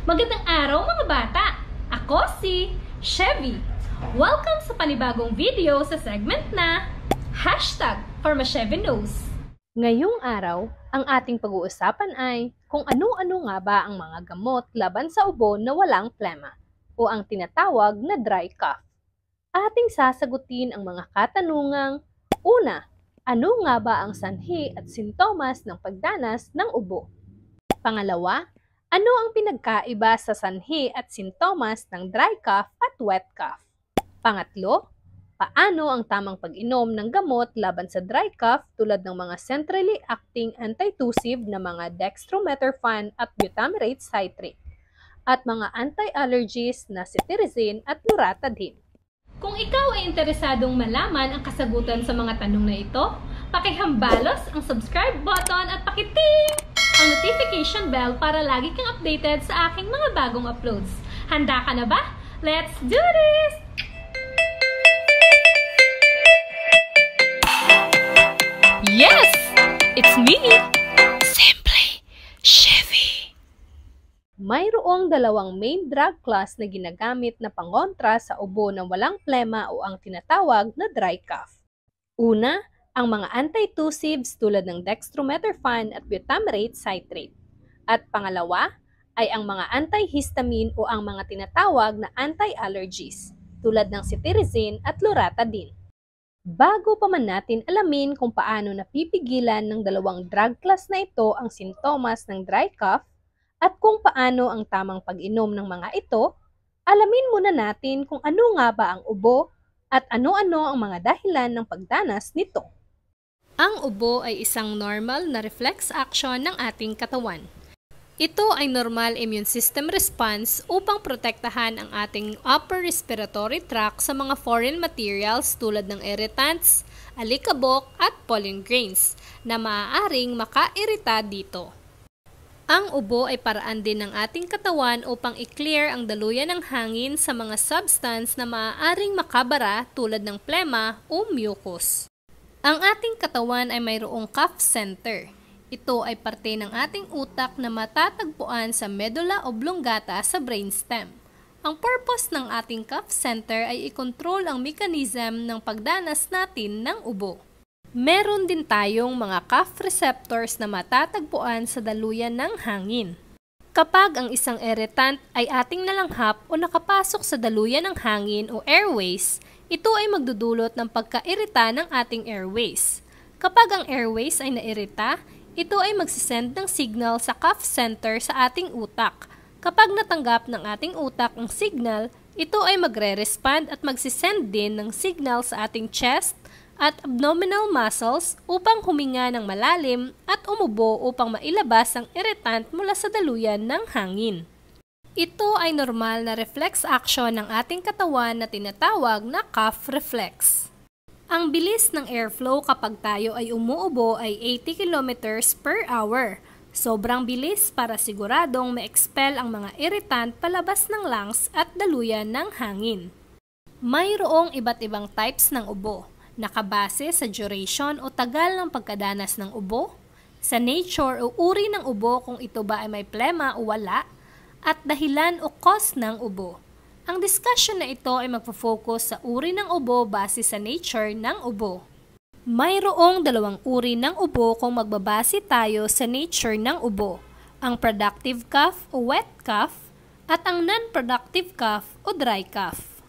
Magandang araw mga bata! Ako si Chevy. Welcome sa panibagong video sa segment na #ForMaChevyKnows. Ngayong araw, ang ating pag-uusapan ay kung ano-ano nga ba ang mga gamot laban sa ubo na walang plema o ang tinatawag na dry cough. Ating sasagutin ang mga katanungang: una, ano nga ba ang sanhi at sintomas ng pagdanas ng ubo? Pangalawa, ano ang pinagkaiba sa sanhi at sintomas ng dry cough at wet cough? Pangatlo, paano ang tamang pag-inom ng gamot laban sa dry cough tulad ng mga centrally acting antitussive na mga dextromethorphan at butamirate citrate at mga anti-allergies na cetirizine at loratadine. Kung ikaw ay interesadong malaman ang kasagutan sa mga tanong na ito, pakihambalos ang subscribe button at pakiting ang notification bell para lagi kang updated sa aking mga bagong uploads. Handa ka na ba? Let's do this! Yes! It's me! Simply Chevy! Mayroong dalawang main drug class na ginagamit na pangontra sa ubo na walang plema o ang tinatawag na dry cough. Una, ang mga antitussives tulad ng dextromethorphan at butamirate citrate. At pangalawa ay ang mga antihistamine o ang mga tinatawag na anti-allergies tulad ng cetirizine at loratadine. Bago pa man natin alamin kung paano napipigilan ng dalawang drug class na ito ang sintomas ng dry cough at kung paano ang tamang pag-inom ng mga ito, alamin muna natin kung ano nga ba ang ubo at ano-ano ang mga dahilan ng pagdanas nito. Ang ubo ay isang normal na reflex action ng ating katawan. Ito ay normal immune system response upang protektahan ang ating upper respiratory tract sa mga foreign materials tulad ng irritants, alikabok at pollen grains na maaaring makairita dito. Ang ubo ay paraan din ng ating katawan upang i-clear ang daluyan ng hangin sa mga substance na maaaring makabara tulad ng plema o mucus. Ang ating katawan ay mayroong cough center. Ito ay parte ng ating utak na matatagpuan sa medulla oblongata sa brainstem. Ang purpose ng ating cough center ay i-control ang mechanism ng pagdanas natin ng ubo. Meron din tayong mga cough receptors na matatagpuan sa daluyan ng hangin. Kapag ang isang irritant ay ating nalanghap o nakapasok sa daluyan ng hangin o airways, ito ay magdudulot ng pagkairita ng ating airways. Kapag ang airways ay nairita, ito ay magsisend ng signal sa cough center sa ating utak. Kapag natanggap ng ating utak ang signal, ito ay magre-respond at magsisend din ng signal sa ating chest at abdominal muscles upang huminga ng malalim at umubo upang mailabas ang irritant mula sa daluyan ng hangin. Ito ay normal na reflex action ng ating katawan na tinatawag na cough reflex. Ang bilis ng airflow kapag tayo ay umuubo ay 80 km per hour. Sobrang bilis para siguradong ma-expel ang mga irritant palabas ng lungs at daluyan ng hangin. Mayroong iba't ibang types ng ubo, nakabase sa duration o tagal ng pagkadanas ng ubo, sa nature o uri ng ubo kung ito ba ay may plema o wala, at dahilan o cause ng ubo. Ang discussion na ito ay magpo-focus sa uri ng ubo base sa nature ng ubo. Mayroong dalawang uri ng ubo kung magbabase tayo sa nature ng ubo, ang productive cough o wet cough at ang non-productive cough o dry cough.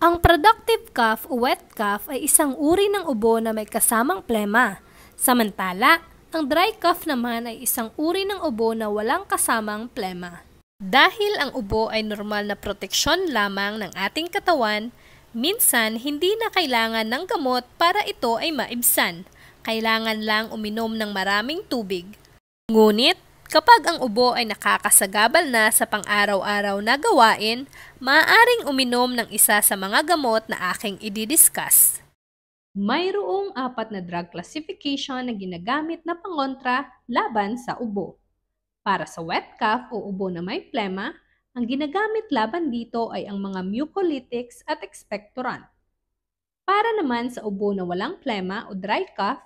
Ang productive cough o wet cough ay isang uri ng ubo na may kasamang plema. Samantala, ang dry cough naman ay isang uri ng ubo na walang kasamang plema. Dahil ang ubo ay normal na proteksyon lamang ng ating katawan, minsan hindi na kailangan ng gamot para ito ay maibsan. Kailangan lang uminom ng maraming tubig. Ngunit, kapag ang ubo ay nakakasagabal na sa pang-araw-araw na gawain, maaaring uminom ng isa sa mga gamot na aking i-discuss. Mayroong 4 na drug classification na ginagamit na pangontra laban sa ubo. Para sa wet cough o ubo na may plema, ang ginagamit laban dito ay ang mga mucolytics at expectorant. Para naman sa ubo na walang plema o dry cough,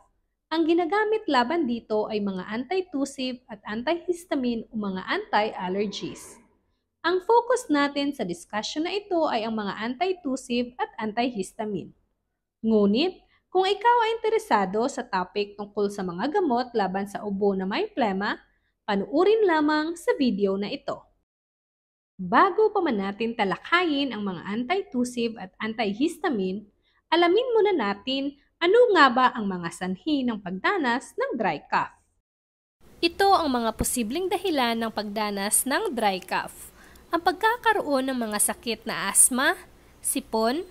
ang ginagamit laban dito ay mga antitussive at antihistamine o mga anti-allergies. Ang focus natin sa discussion na ito ay ang mga antitussive at antihistamine. Ngunit, kung ikaw ay interesado sa topic tungkol sa mga gamot laban sa ubo na may plema, panuurin lamang sa video na ito. Bago pa man natin talakayin ang mga antitussive at antihistamine, alamin muna natin ano nga ba ang mga sanhi ng pagdanas ng dry cough. Ito ang mga posibleng dahilan ng pagdanas ng dry cough. Ang pagkakaroon ng mga sakit na asthma, sipon,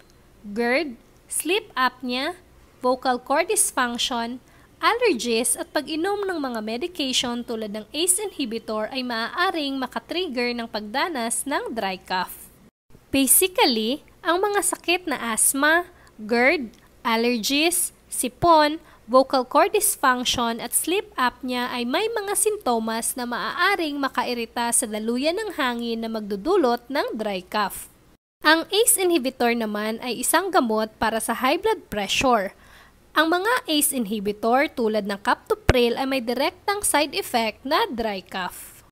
GERD, sleep apnea, vocal cord dysfunction, allergies at pag-inom ng mga medication tulad ng ACE inhibitor ay maaaring makatrigger ng pagdanas ng dry cough. Basically, ang mga sakit na asthma, GERD, allergies, sipon, vocal cord dysfunction at sleep apnea ay may mga sintomas na maaaring makairita sa daluyan ng hangin na magdudulot ng dry cough. Ang ACE inhibitor naman ay isang gamot para sa high blood pressure. Ang mga ACE inhibitor tulad ng captopril ay may direktang side effect na dry cough.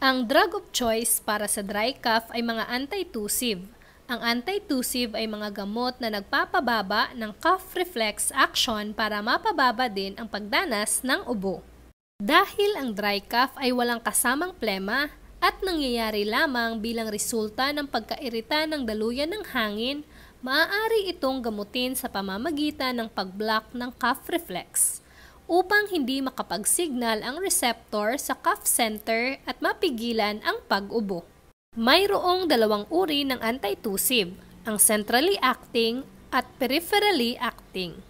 Ang drug of choice para sa dry cough ay mga antitussive. Ang antitussive ay mga gamot na nagpapababa ng cough reflex action para mapababa din ang pagdanas ng ubo. Dahil ang dry cough ay walang kasamang plema at nangyayari lamang bilang resulta ng pagkairita ng daluyan ng hangin, maaari itong gamutin sa pamamagitan ng pag-block ng cough reflex upang hindi makapag-signal ang receptor sa cough center at mapigilan ang pag-ubo. Mayroong dalawang uri ng antitussive, ang centrally acting at peripherally acting.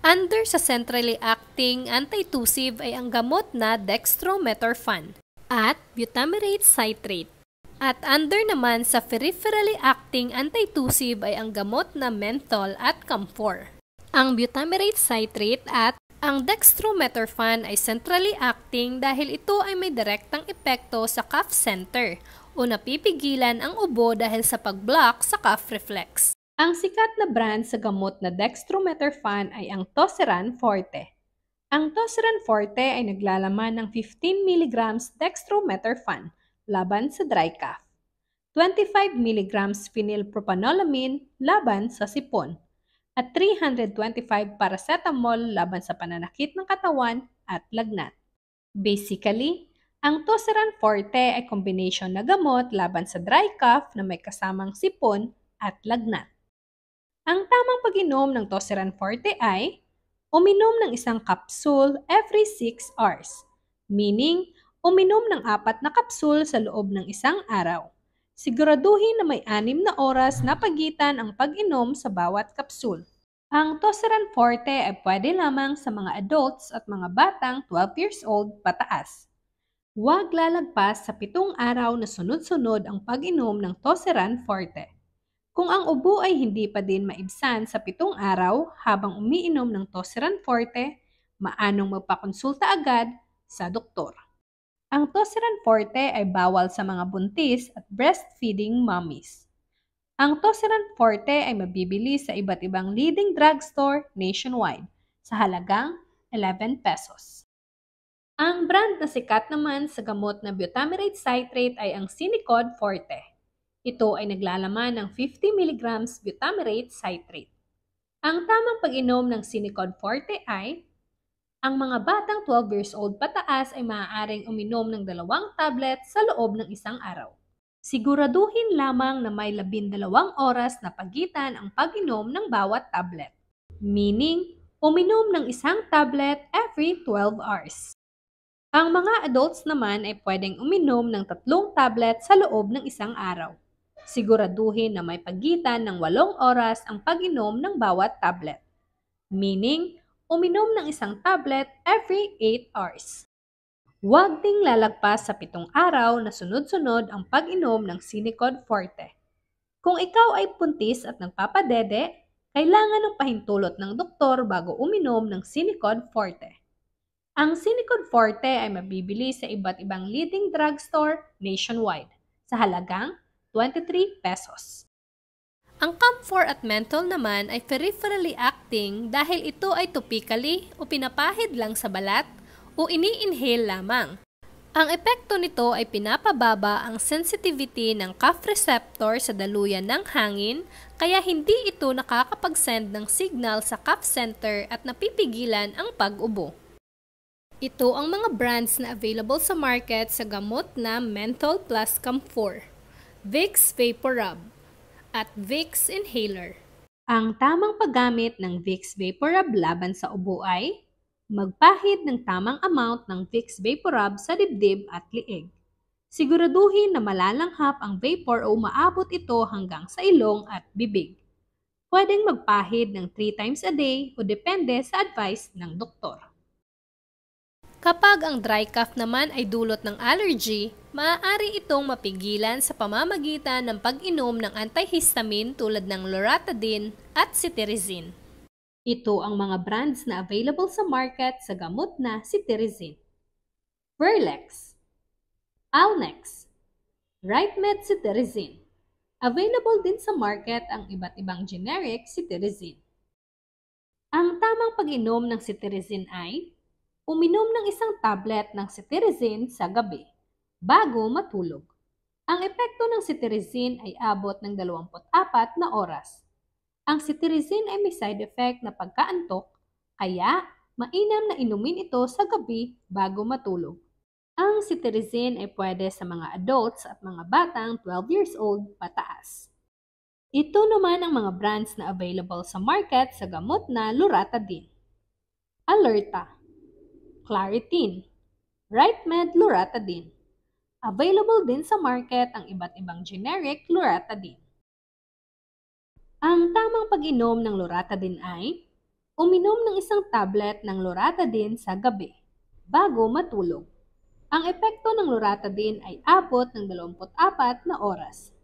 Under sa centrally acting antitussive ay ang gamot na dextromethorphan at butamirate citrate. At under naman sa peripherally acting antitussive ay ang gamot na menthol at camphor. Ang butamirate citrate at ang dextromethorphan ay centrally acting dahil ito ay may direktang epekto sa cough center o napipigilan ang ubo dahil sa pag-block sa cough reflex. Ang sikat na brand sa gamot na dextromethorphan ay ang Toseran Forte. Ang Toseran Forte ay naglalaman ng 15 mg dextromethorphan laban sa dry cough, 25 mg phenylpropanolamine laban sa sipon, at 325 paracetamol laban sa pananakit ng katawan at lagnat. Basically, ang Toseran Forte ay kombinasyon na gamot laban sa dry cough na may kasamang sipon at lagnat. Ang tamang pag-inom ng Toseran Forte ay uminom ng isang kapsul every 6 hours, meaning uminom ng 4 na kapsul sa loob ng isang araw. Siguraduhin na may 6 na oras na pagitan ang pag-inom sa bawat kapsul. Ang Toseran Forte ay pwede lamang sa mga adults at mga batang 12 years old pataas. Huwag lalagpas sa 7 araw na sunod-sunod ang pag-inom ng Toseran Forte. Kung ang ubo ay hindi pa din maibsan sa 7 araw habang umiinom ng Toseran Forte, maanong magpakonsulta agad sa doktor. Ang Toseran Forte ay bawal sa mga buntis at breastfeeding mommies. Ang Toseran Forte ay mabibili sa iba't ibang leading drugstore nationwide sa halagang 11 pesos. Ang brand na sikat naman sa gamot na butamirate citrate ay ang Sinicod Forte. Ito ay naglalaman ng 50 mg butamirate citrate. Ang tamang pag-inom ng Sinicod Forte ay ang mga batang 12 years old pataas ay maaaring uminom ng 2 tablet sa loob ng isang araw. Siguraduhin lamang na may 12 oras na pagitan ang pag-inom ng bawat tablet, meaning uminom ng isang tablet every 12 hours. Ang mga adults naman ay pwedeng uminom ng 3 tablet sa loob ng isang araw. Siguraduhin na may pagitan ng 8 oras ang pag-inom ng bawat tablet, meaning uminom ng isang tablet every 8 hours. Huwag ding lalagpas sa 7 araw na sunod-sunod ang pag-inom ng Sinicod Forte. Kung ikaw ay puntis at nagpapadede, kailangan ng pahintulot ng doktor bago uminom ng Sinicod Forte. Ang Sinicod Forte ay mabibili sa iba't ibang leading drugstore nationwide sa halagang 23 pesos. Ang camphor at menthol naman ay peripherally acting dahil ito ay topically o pinapahid lang sa balat o ini-inhale lamang. Ang epekto nito ay pinapababa ang sensitivity ng cough receptor sa daluyan ng hangin, kaya hindi ito nakakapag-send ng signal sa cough center at napipigilan ang pag-ubo. Ito ang mga brands na available sa market sa gamot na Menthol Plus Camphor, Vicks VapoRub, at Vicks Inhaler. Ang tamang paggamit ng Vicks VapoRub laban sa ubo ay magpahid ng tamang amount ng Vicks VapoRub sa dibdib at liig. Siguraduhin na malalanghap ang vapor o umaabot ito hanggang sa ilong at bibig. Pwedeng magpahid ng 3 times a day o depende sa advice ng doktor. Kapag ang dry cough naman ay dulot ng allergy, maaari itong mapigilan sa pamamagitan ng pag-inom ng antihistamine tulad ng Loratadine at Cetirizine. Ito ang mga brands na available sa market sa gamot na Cetirizine: Verlex, Alnex, RightMed Cetirizine. Available din sa market ang iba't ibang generic Cetirizine. Ang tamang pag-inom ng Cetirizine ay uminom ng isang tablet ng Cetirizine sa gabi, bago matulog. Ang epekto ng Cetirizine ay abot ng 24 na oras. Ang Cetirizine ay may side effect na pagkaantok, kaya mainam na inumin ito sa gabi bago matulog. Ang Cetirizine ay pwede sa mga adults at mga batang 12 years old pataas. Ito naman ang mga brands na available sa market sa gamot na Loratadine: Alerta, Claritin, RightMed Loratadine. Available din sa market ang iba't ibang generic Loratadine. Ang tamang pag-inom ng Loratadine ay uminom ng isang tablet ng Loratadine sa gabi, bago matulog. Ang epekto ng Loratadine ay abot ng 24 na oras.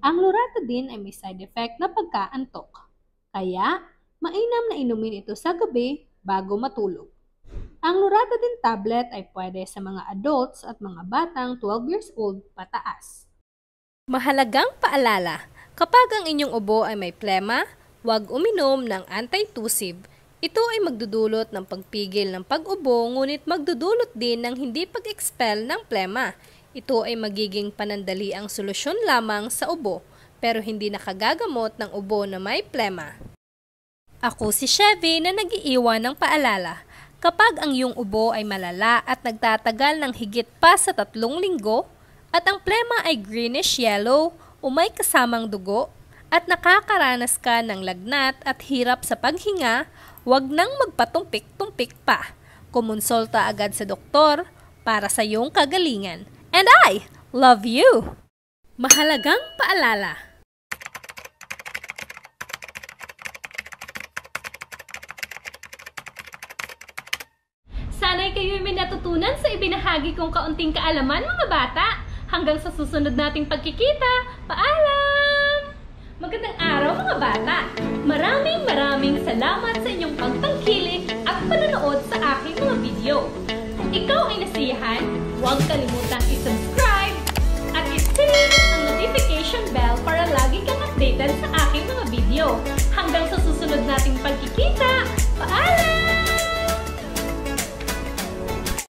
Ang Loratadine ay may side effect na pagkaantok, kaya mainam na inumin ito sa gabi bago matulog. Ang Loratadine tablet ay pwede sa mga adults at mga batang 12 years old pataas. Mahalagang paalala, kapag ang inyong ubo ay may plema, huwag uminom ng antitussive. Ito ay magdudulot ng pagpigil ng pag-ubo, ngunit magdudulot din ng hindi pag-expel ng plema. Ito ay magiging panandaliang solusyon lamang sa ubo, pero hindi nakagagamot ng ubo na may plema. Ako si Chevy na nag-iiwan ng paalala. Kapag ang iyong ubo ay malala at nagtatagal ng higit pa sa 3 linggo, at ang plema ay greenish-yellow o may kasamang dugo, at nakakaranas ka ng lagnat at hirap sa paghinga, huwag nang magpatumpik-tumpik pa. Kumonsulta agad sa doktor para sa iyong kagalingan. And I love you! Mahalagang paalala. Sana'y kayo'y may natutunan sa ibinahagi kong kaunting kaalaman, mga bata. Hanggang sa susunod nating pagkikita, paalam! Magandang araw, mga bata! Maraming salamat sa inyong pagtangkilik at panonood sa aking mga video. Kung ikaw ay nasiyahan, huwag kalimutang i-subscribe at i-click ang notification bell para lagi kang updated sa aking mga video. Hanggang sa susunod nating pagkikita, paalam!